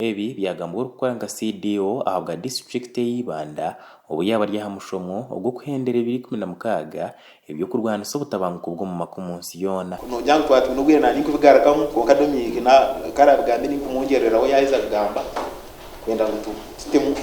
Ebi byagambwa gukora nga CDO ahabwa district y'Ibanda ubu yaba ari hamushomo ubwo kuhendera 2016 ibyo kurwana sobutabanguko bwo mu makumunsi yona no jangu kwatu nugwira nani kubigaraka ko kadomiki na karabigambe ni kumungerera we yahiza kugamba kwenda ngutu system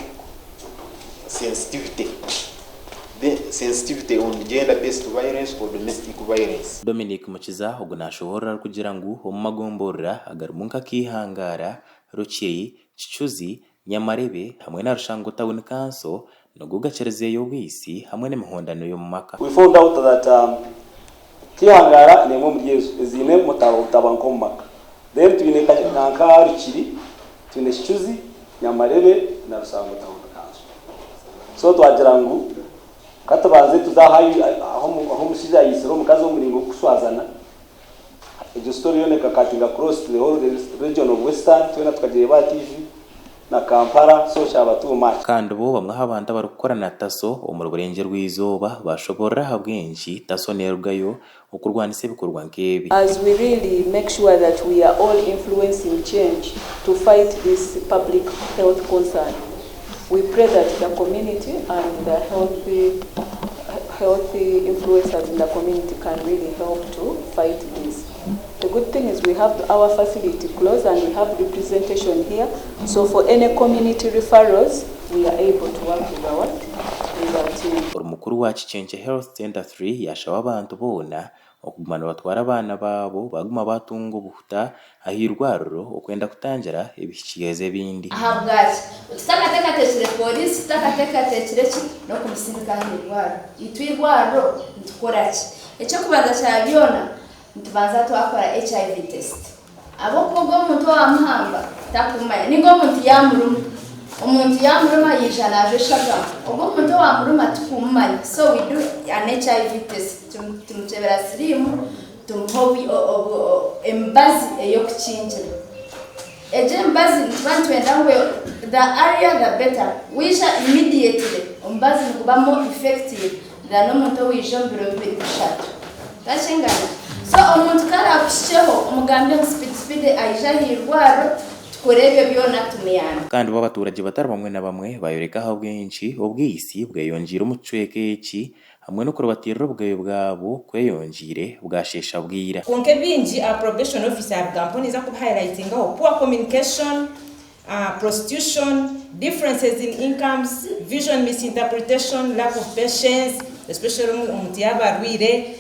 sensitivity on gender based violence or domestic violence. Dominic Mukiza ubwo nashobora kugira ngo mu magomborera agarumunka Keihangara Ruchei Chichuzi Nyamarebe hamwe na Rushango Town Council no gugacerezeyo wisi hamwe n'Emihondano yo mu maka. We found out that Keihangara ni mu myezo ezine mutabanko mu maka. Then twine kanka Ruchiri twine Chichuzi Nyamarebe na Rushango Town Council. So twagira ngo katabanze tuzahaye aho mushiza yisero mukazi wo muringo kuswazana iyo story yoneka katinga cross the whole region of Western twena tukagiye ba TV na Kampala so shabatuma kandi bo bamwe habanda barukorana taso umuri Burengyerwa Eizooba bashobora habwenshi taso nergayo ukurwanise bikorwa nkebi. As we really make sure that we are all influencing change to fight this public health concern, we pray that the community and the healthy influencers in the community can really help to fight this. The good thing is we have our facility close and we have representation here. So for any community referrals, we are able to work with our team. Umukuru wa Change Health Center 3 yashawa abantu bona okugumana batwara abana babo baguma batungo buhuta ahirwaruro okwenda kutangira ebishikiyeze bindi. Ahabwaje tutakateka tekire police tutakateka tekire no kumusindika hirwaro itwirwaro ntukoraki echo kubanza cyabyona ntubanza twakora HIV test abo kogo muntu wamhamba takumaya ningo muntu yamuruma umuntu yamuruma yijanaje shaga ubwo muntu wamuruma tukumanya so we do an HIV test tumutebera sirimu tumuhobi embazi eyo kuchinjira eje embazi ntwenda ngo the area the better wisha immediately embazi kuba more effective than umuntu wijambiro bishatu tashengana so umuntu kara kusheho umugambi speed aisha hirwaro tukorebe byona tumiyana kandi babaturage batari bamwe na bamwe bayoreka aho bwenshi ubwisi bweyongira umucweke iki hamwe no kurubatirira bwayo bwabo kweyongire bwashesha bwira konke binji a probation officer gamponi za ku highlighting poor communication, prostitution, differences in incomes, vision misinterpretation, lack of patience, especially umuntu yabarwire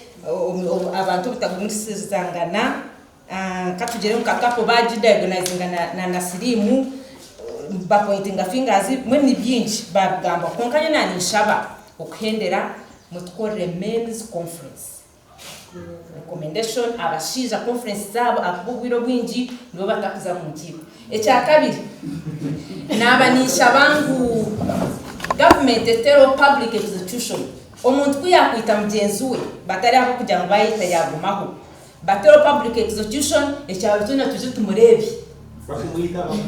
abantu bitagumisizangana katugere mukakapo baji diagnosing na nasirimu ba pointing fingers mwe byinshi bagamba konkanye nani shaba okuhendera mutkore men's conference recommendation abashiza conference zabo akubwiro bwinji nibo batakuza mu kigo echa kabiri nabanisha bangu government etero public institution omuntu kuyakwita mugenzuwe batari abo kugira ngo bayita yagumaho batero public institution echa bituna tuje tumurebi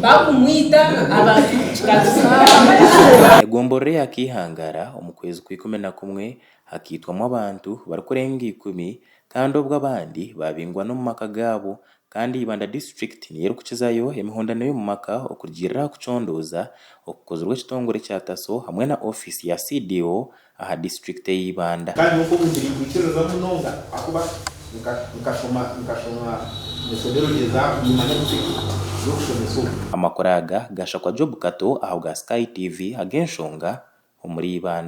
bakumwita abantu kikaza egombore ya Keihangara omukwezi kw'11 hakitwamo abantu barukurenga 10 kandi ubwo abandi babingwa no mu maka gabo kandi Ibanda district niyo Nekizayo Emihondano yo mu maka okugirira kucondoza okukozerwa kitongore cya taso hamwe na office ya CDO aha district y'Ibanda kandi uko bindiri kwikireza munonga akuba nkashoma methodology za nyuma y'uko amakoraga gasha kwa Job Kato aho ga Sky TV agenshonga Omuri Ibanda.